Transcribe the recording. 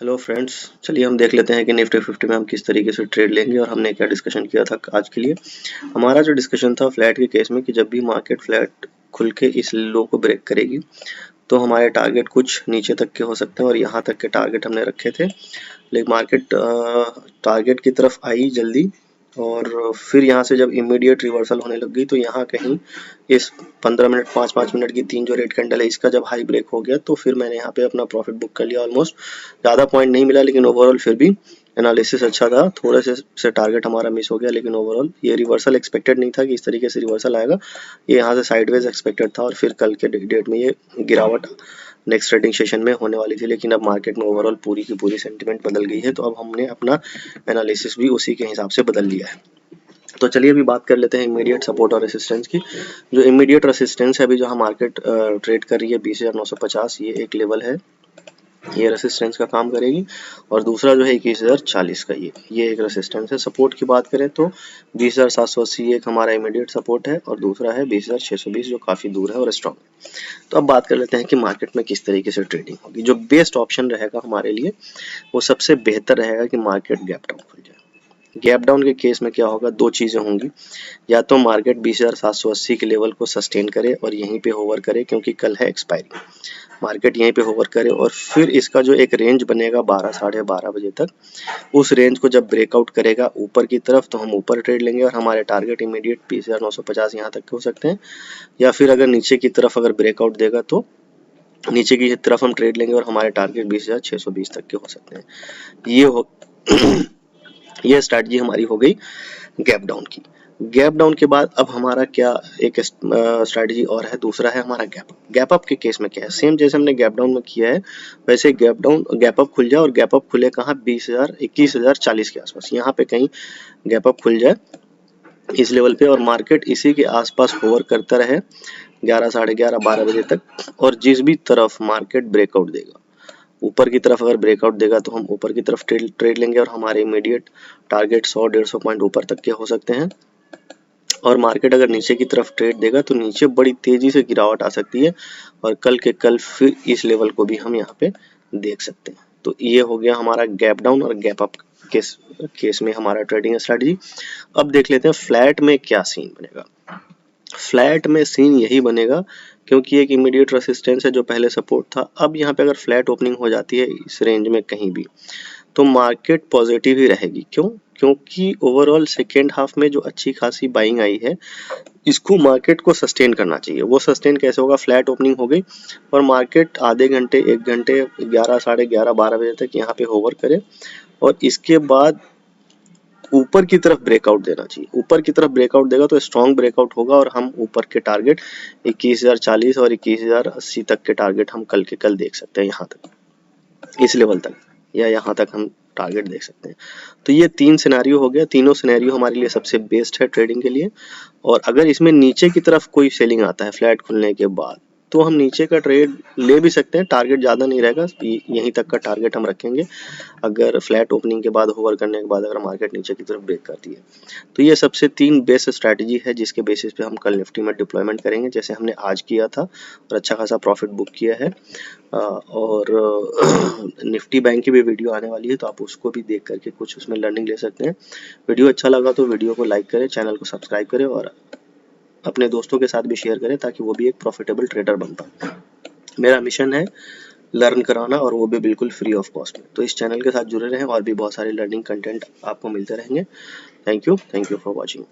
Hello friends, चलिए हम देख लेते हैं कि निफ्टी 50 में हम किस तरीके से ट्रेड लेंगे और हमने क्या डिस्कशन किया था आज के लिए। हमारा जो डिस्कशन था फ्लैट के केस में कि जब भी मार्केट फ्लैट खुल के इस लो को ब्रेक करेगी तो हमारे टारगेट कुछ नीचे तक के हो सकते हैं और यहाँ तक के टारगेट हमने रखे थे, लेकिन मार्केट टारगेट की तरफ आई जल्दी और फिर यहाँ से जब इमीडिएट रिवर्सल होने लग गई तो यहाँ कहीं इस 15 मिनट 5-5 मिनट की तीन जो रेड कैंडल है इसका जब हाई ब्रेक हो गया तो फिर मैंने यहाँ पे अपना प्रॉफिट बुक कर लिया। ऑलमोस्ट ज़्यादा पॉइंट नहीं मिला लेकिन ओवरऑल फिर भी एनालिसिस अच्छा था। थोड़े से टारगेट हमारा मिस हो गया लेकिन ओवरऑल ये रिवर्सल एक्सपेक्टेड नहीं था कि इस तरीके से रिवर्सल आएगा। ये यहाँ से साइडवेज एक्सपेक्टेड था और फिर कल के डेट में ये गिरावट नेक्स्ट ट्रेडिंग सेशन में होने वाली थी, लेकिन अब मार्केट में ओवरऑल पूरी की पूरी सेंटिमेंट बदल गई है तो अब हमने अपना एनालिसिस भी उसी के हिसाब से बदल लिया है। तो चलिए अभी बात कर लेते हैं इमीडिएट सपोर्ट और रेसिस्टेंस की। जो इमीडिएट रेसिस्टेंस है अभी जो मार्केट ट्रेड कर रही है 20,950, ये एक लेवल है, ये रेसिस्टेंस का काम करेगी। और दूसरा जो है 21,040 का ये एक रेसिस्टेंस है। सपोर्ट की बात करें तो 20,780 एक हमारा इमीडिएट सपोर्ट है और दूसरा है 20,620 जो काफ़ी दूर है और स्ट्रॉन्ग है। तो अब बात कर लेते हैं कि मार्केट में किस तरीके से ट्रेडिंग होगी। जो बेस्ट ऑप्शन रहेगा हमारे लिए वो सबसे बेहतर रहेगा कि मार्केट गैप डाउन खुल जाए। गैप डाउन के केस में क्या होगा, दो चीज़ें होंगी, या तो मार्केट 20,780 के लेवल को सस्टेन करे और यहीं पे होवर करे क्योंकि कल है एक्सपायरी, मार्केट यहीं पे होवर करे और फिर इसका जो एक रेंज बनेगा 12 साढ़े 12 बजे तक, उस रेंज को जब ब्रेकआउट करेगा ऊपर की तरफ तो हम ऊपर ट्रेड लेंगे और हमारे टारगेट इमीडिएट 20,950 यहाँ तक के हो सकते हैं। या फिर अगर नीचे की तरफ अगर ब्रेकआउट देगा तो नीचे की तरफ हम ट्रेड लेंगे और हमारे टारगेट 20,620 तक के हो सकते हैं। ये हो ये स्ट्रैटेजी हमारी हो गई गैप डाउन की। गैप डाउन के बाद अब हमारा क्या एक स्ट्रैटेजी और है, दूसरा है हमारा गैप अप के केस में क्या है, सेम जैसे हमने गैप डाउन में किया है वैसे गैप अप खुल जाए और गैप अप खुले कहाँ 21,040 के आसपास, यहाँ पे कहीं गैप अप खुल जाए इस लेवल पे और मार्केट इसी के आसपास होवर करता रहे 11 साढ़े 11 12 बजे तक। और जिस भी तरफ मार्केट ब्रेकआउट देगा, ऊपर की तरफ अगर ब्रेकआउट देगा तो हम ऊपर की तरफ ट्रेड लेंगे और हमारे इमीडिएट टारगेट 100-150 पॉइंट ऊपर तक के हो सकते हैं। और मार्केट अगर नीचे की तरफ ट्रेड देगा तो नीचे बड़ी तेजी से गिरावट आ सकती है और कल के कल फिर इस लेवल को भी हम यहाँ पे देख सकते हैं। तो ये हो गया हमारा गैप डाउन और गैप अप केस में हमारा ट्रेडिंग स्ट्रेटजी। अब देख लेते हैं फ्लैट में क्या सीन बनेगा। फ्लैट में सीन यही बनेगा क्योंकि एक इमीडिएट रेसिस्टेंस है जो पहले सपोर्ट था, अब यहाँ पे अगर फ्लैट ओपनिंग हो जाती है इस रेंज में कहीं भी तो मार्केट पॉजिटिव ही रहेगी। क्यों? क्योंकि ओवरऑल सेकेंड हाफ में जो अच्छी खासी बाइंग आई है इसको मार्केट को सस्टेन करना चाहिए। वो सस्टेन कैसे होगा, फ्लैट ओपनिंग हो गई और मार्केट आधे घंटे 1 घंटे 11 साढ़े 11 12 बजे तक यहाँ पे होवर करे और इसके बाद ऊपर की तरफ ब्रेकआउट देना चाहिए। ऊपर की तरफ ब्रेकआउट देगा तो स्ट्रॉन्ग ब्रेकआउट होगा और हम ऊपर के टारगेट 21,040 और 21,080 तक के टारगेट हम कल के कल देख सकते हैं, यहाँ तक इस लेवल तक या यहाँ तक हम टारगेट देख सकते हैं। तो ये तीन सिनेरियो हो गया, तीनों सिनेरियो हमारे लिए सबसे बेस्ट है ट्रेडिंग के लिए। और अगर इसमें नीचे की तरफ कोई सेलिंग आता है फ्लैट खुलने के बाद तो हम नीचे का ट्रेड ले भी सकते हैं, टारगेट ज़्यादा नहीं रहेगा, यहीं तक का टारगेट हम रखेंगे अगर फ्लैट ओपनिंग के बाद होवर करने के बाद अगर मार्केट नीचे की तरफ ब्रेक करती है। तो ये सबसे तीन बेस्ट स्ट्रैटेजी है जिसके बेसिस पे हम कल निफ्टी में डिप्लॉयमेंट करेंगे जैसे हमने आज किया था और अच्छा खासा प्रॉफिट बुक किया है। और निफ्टी बैंक की भी वीडियो आने वाली है तो आप उसको भी देख करके कुछ उसमें लर्निंग ले सकते हैं। वीडियो अच्छा लगा तो वीडियो को लाइक करें, चैनल को सब्सक्राइब करें और अपने दोस्तों के साथ भी शेयर करें ताकि वो भी एक प्रॉफिटेबल ट्रेडर बन पाए। मेरा मिशन है लर्न कराना और वो भी बिल्कुल फ्री ऑफ कॉस्ट में। तो इस चैनल के साथ जुड़े रहें और भी बहुत सारे लर्निंग कंटेंट आपको मिलते रहेंगे। Thank you for watching.